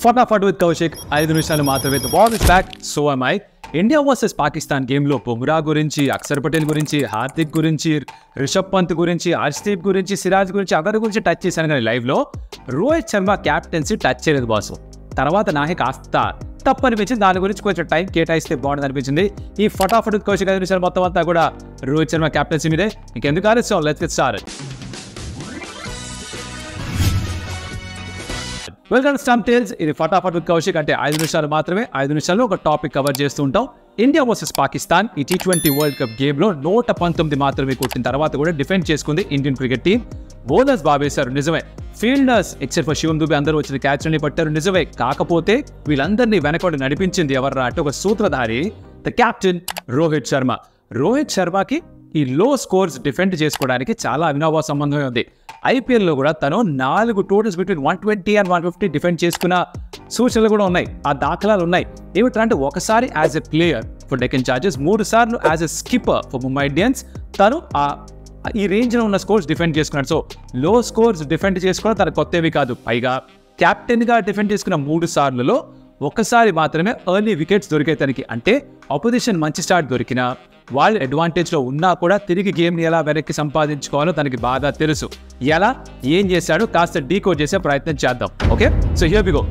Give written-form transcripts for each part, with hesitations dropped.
Fatafat with Kaushik, 5 నిమిషాలు మాత్రమే. The ball is back, so am I. India versus Pakistan గేమ్లో బుమ్రా గురించి, అక్షర్ పటేల్ గురించి, హార్దిక్ గురించి, రిషబ్ పంత్ గురించి, హర్షదీప్ గురించి, సిరాజ్ గురించి, అందరి గురించి టచ్ చేశాను కానీ లైవ్లో రోహిత్ శర్మ క్యాప్టెన్సీ టచ్ చేయలేదు బాసు. తర్వాత నాకే కాస్త తప్పు అనిపించింది, దాని గురించి కొంచెం టైం కేటాయిస్తే బాగుంటుంది అనిపించింది. ఈ ఫటాఫట్ విత్ కౌశిక్ 5 నిమిషాలు మొత్తం అంతా కూడా రోహిత్ శర్మ క్యాప్టెన్సీ మీదే. ఇంకెందుకు ఆలస్యం, let's get started. Welcome stump tales. ఇది ఫటాఫట్ విత్ కౌశిక్, అంటే 5 నిమిషాలు మాత్రమే. 5 నిమిషాల్లో ఒక టాపిక్ కవర్ చేస్తూ ఉంటాం. ఇండియా వర్సెస్ పాకిస్తాన్ ఈ T20 వరల్డ్ కప్ గేమ్లో 119 మాత్రమే కొట్టిన తర్వాత కూడా డిఫెండ్ చేసుకుంది ఇండియన్ క్రికెట్ టీం. బౌలర్స్ బావేశారు నిజమే, ఫీల్డర్స్ ఎక్సెప్ట్ ఫర్ శివం దుబే అందరూ వచ్చిన క్యాచ్ని పట్టారు నిజమే. కాకపోతే వీళ్ళందరినీ వెనకబడి నడిపించింది ఎవర్రా అంటే ఒక సూత్రధారి, ద కెప్టెన్ రోహిత్ శర్మ. రోహిత్ శర్మకి ఈ లో స్కోర్స్ డిఫెండ్ చేసుకోవడానికి చాలా అవినాభావ సంబంధమే ఉంది. ఐపీఎల్లో కూడా తను 4 టోటల్స్ బిట్వీన్ 120 and 150 డిఫెండ్ చేసుకున్న సూచనలు కూడా ఉన్నాయి, ఆ దాఖలాలు ఉన్నాయి. ఏమిటంటే ఒకసారి as a player for Deccan chargers, 3 సార్లు as a skipper for Mumbai Indians తను ఈ రేంజ్లో ఉన్న స్కోర్స్ డిఫెండ్ చేసుకున్నాడు. సో లో స్కోర్స్ డిఫెండ్ చేసుకోవడం తన కొత్తవి కాదు. పైగా కెప్టెన్గా డిఫెండ్ చేసుకున్న 3 సార్లలో ఒకసారి మాత్రమే ఎర్లీ వికెట్స్ దొరికాయి తనకి. అంటే ఆపోజిషన్ మంచి స్టార్ట్ దొరికినా, వాళ్ళు అడ్వాంటేజ్లో ఉన్నా కూడా తిరిగి గేమ్ని ఎలా వెనక్కి సంపాదించుకోవాలో తనకి బాగా తెలుసు. ఎలా ఏం చేశాడో కాస్త డీకోడ్ చేసే ప్రయత్నం చేద్దాం. Okay, so here we go.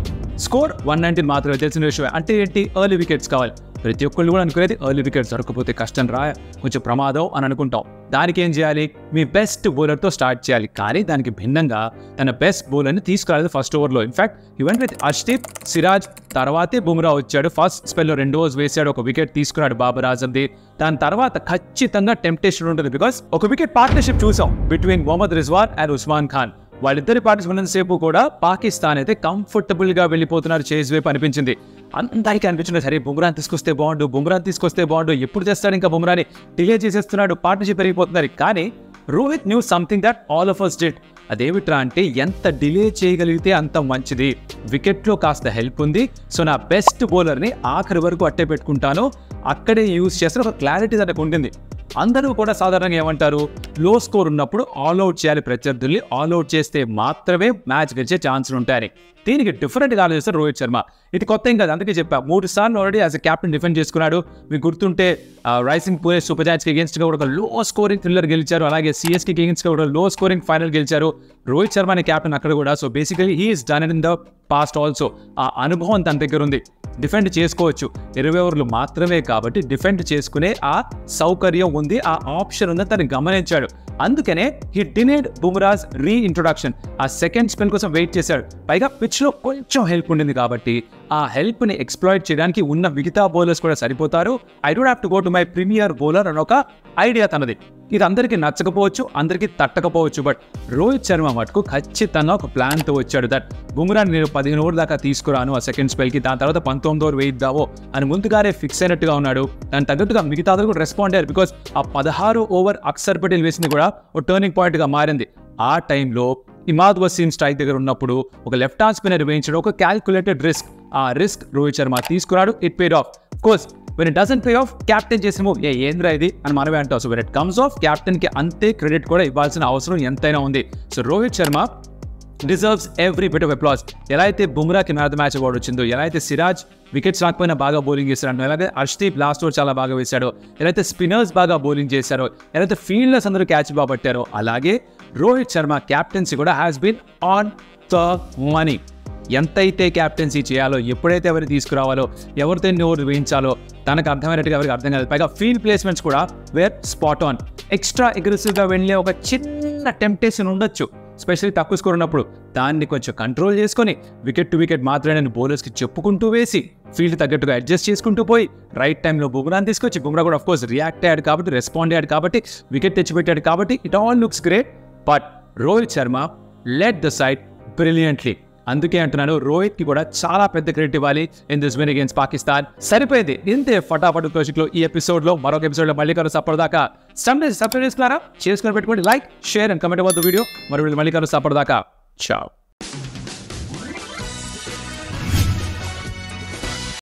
Score 119 మాత్రమే తెలిసిన విషయం. అంటే ఏంటి, ఎర్లీ వికెట్స్ కావాలి. ప్రతి ఒక్కళ్ళు కూడా అనుకునేది ఎర్లీ వికెట్స్ దొరకకపోతే కష్టం రా, కొంచెం ప్రమాదం అని అనుకుంటాం. దానికి ఏం చేయాలి, మీ బెస్ట్ బౌలర్తో స్టార్ట్ చేయాలి. కానీ దానికి భిన్నంగా తన బెస్ట్ బౌలర్ని తీసుకురాలేదు ఫస్ట్ ఓవర్లో. In fact event with Harshdeep, Siraj, తర్వాతే బుమ్రా వచ్చాడు. ఫస్ట్ స్పెల్లో 2 overs వేసాడు, ఒక వికెట్ తీసుకున్నాడు బాబర్ ఆజంది. దాని తర్వాత ఖచ్చితంగా టెంప్టేషన్ ఉంటుంది, బికాస్ ఒక వికెట్ పార్ట్నర్షిప్ చూసాం బిట్వీన్ మొహమ్మద్ రిజ్వాన్ అండ్ ఉస్మాన్ ఖాన్. వాళ్ళిద్దరి పార్టీస్ ఉన్నంతసేపు కూడా పాకిస్తాన్ అయితే కంఫర్టబుల్గా వెళ్ళిపోతున్నారు చేజ్ వైపు అనిపించింది. అందరికీ అనిపించింది సరే బుమ్రాని తీసుకొస్తే బాగుండు, ఎప్పుడు చేస్తాడు ఇంకా బుమ్రాని, డిలే చేసేస్తున్నాడు, పార్ట్నర్షిప్ పెరిగిపోతున్నారు. కానీ Rohit new something that all of us did. అదేమిట్రా అంటే ఎంత డిలే చేయగలిగితే అంత మంచిది. వికెట్లో కాస్త హెల్ప్ ఉంది, సో నా బెస్ట్ బౌలర్ని ఆఖరి వరకు అట్టే పెట్టుకుంటాను, అక్కడే యూజ్ చేస్తే ఒక క్లారిటీ తనకు ఉంటుంది. అందరూ కూడా సాధారణంగా ఏమంటారు, లో స్కోర్ ఉన్నప్పుడు ఆల్అవుట్ చేయాలి ప్రత్యర్థుల్ని, ఆల్అవుట్ చేస్తే మాత్రమే మ్యాచ్ గెలిచే ఛాన్సులు ఉంటాయని. దీనికి డిఫరెంట్గా ఆలోచిస్తారు రోహిత్ శర్మ. ఇది కొత్త ఏం కాదు, అందుకే చెప్పా 3 సార్లు already as a captain defend చేసుకున్నాడు. మీకు గుర్తుంటే రైసింగ్ పూణే సూపర్ జాయింట్స్కి అగేన్స్ట్గా కూడా ఒక లో స్కోరింగ్ థ్రిల్లర్ గెలిచారు, అలాగే సిఎస్కి అగేన్స్ట్గా కూడా లో స్కోరింగ్ ఫైనల్ గెలిచారు. రోహిత్ శర్మ అనే క్యాప్టెన్ అక్కడ కూడా. So basically he is done in the past also. ఆ అనుభవం తన దగ్గర ఉంది, డిఫెండ్ చేసుకోవచ్చు. 20 ఓవర్లు మాత్రమే కాబట్టి డిఫెండ్ చేసుకునే ఆ సౌకర్యం ఉంది, ఆ ఆప్షన్ ఉందని తను గమనించాడు. అందుకనే హీ డినేడ్ బుమ్రాస్ రీఇంట్రొడక్షన్. ఆ సెకండ్ స్పెల్ కోసం వెయిట్ చేశాడు. పైగా పిచ్లో కొంచెం హెల్ప్ ఉండింది కాబట్టి ఆ హెల్ప్ని ఎక్స్ప్లాయిట్ చేయడానికి ఉన్న మిగతా బౌలర్స్ కూడా సరిపోతారు. I don't have to go to my premier bowler అని ఒక ఐడియా తనది. ఇది అందరికీ నచ్చకపోవచ్చు, అందరికీ తట్టకపోవచ్చు, బట్ రోహిత్ శర్మ మటుకు ఖచ్చితంగా ఒక ప్లాన్తో వచ్చాడు. దట్ బుమ్రాని నేను 15 ఓవర్ దాకా తీసుకురాను ఆ సెకండ్ స్పెల్కి, దాని తర్వాత 19 ఓవర్ వేయిద్దామో అని ముందుగానే ఫిక్స్ అయినట్టుగా ఉన్నాడు. దాని తగ్గట్టుగా మిగతా అందరూ కూడా రెస్పాండ్ అయ్యారు. బికాస్ ఆ 16 ఓవర్ అక్షర్ పటేల్ వేసింది కూడా ఒక టర్నింగ్ పాయింట్గా మారింది. ఆ టైంలో ఇమాద్ వసీం స్ట్రైక్ దగ్గర ఉన్నప్పుడు ఒక లెఫ్ట్ హ్యాండ్ స్పిన్నర్ వేయించడం ఒక క్యాల్కులేటెడ్ రిస్క్. ఆ రిస్క్ రోహిత్ శర్మ తీసుకున్నాడు. It paid of. Course when it doesn't pay off, captain చేసిన మూవ్ ఏంద్రా ఇది అని మనమే అంటాం. So when it comes off, captain కి అంతే క్రెడిట్ కూడా ఇవ్వాల్సిన అవసరం ఎంతైనా ఉంది. So Rohit Sharma deserves every bit of applause. ఎలా అయితే బుమ్రాకి man of the match award వచ్చిందో, ఎలా అయితే సిరాజ్ వికెట్స్ రాకపోయినా బాగా బౌలింగ్ చేశాడు, ఎలాగైతే హర్షదీప్ లాస్ట్ ఓవర్ చాలా బాగా వేశాడో, ఎలా అయితే స్పిన్నర్స్ బాగా బౌలింగ్ చేశారో, ఎలా అయితే ఫీల్డర్స్ అందరూ క్యాచ్ బాగా పట్టారో, అలాగే రోహిత్ శర్మ క్యాప్టెన్సీ కూడా has been on the money. ఎంతైతే క్యాప్టెన్సీ చేయాలో, ఎప్పుడైతే ఎవరిని తీసుకురావాలో, ఎవరితో ఎన్ని ఓవర్లు వేయించాలో తనకు అర్థమైనట్టుగా ఎవరికి అర్థం కాదు. పైగా ఫీల్డ్ ప్లేస్మెంట్స్ కూడా వేర్ స్పాట్ ఆన్. ఎక్స్ట్రా అగ్రెసివ్గా వెళ్ళే ఒక చిన్న టెంప్టేషన్ ఉండొచ్చు, స్పెషల్లీ తక్కువ స్కోర్ ఉన్నప్పుడు. దాన్ని కొంచెం కంట్రోల్ చేసుకొని వికెట్ టు వికెట్ మాత్రమే నేను బౌలర్స్కి చెప్పుకుంటూ వేసి ఫీల్డ్ తగ్గట్టుగా అడ్జస్ట్ చేసుకుంటూ పోయి రైట్ టైంలో బుమ్రాని తీసుకొచ్చి, బుమ్రా కూడా అఫ్కోర్స్ రియాక్ట్ అయ్యాడు కాబట్టి, రెస్పాండ్ అయ్యాడు కాబట్టి, వికెట్ తెచ్చిపెట్టాడు కాబట్టి it all looks great. But Rohit Sharma lead the side brilliantly. అందుకే అంటున్నాను, రోహిత్కి కూడా చాలా పెద్ద క్రెడిట్ ఇవ్వాలి in this win against Pakistan. సరిపోయింది ఇంతే ఫటాఫట్ కౌశిక్లో. ఈ ఎపిసోడ్లో మరొక ఎపిసోడ్లో మళ్ళీ కలుసు. అప్పటిదాకా సబ్స్క్రైబ్ చేసుకున్నారా, చేసుకుని పెట్టుకోండి. Like, share and comment about the video. మరో మళ్ళీ కలుసు. అప్పటిదాకా చావ్.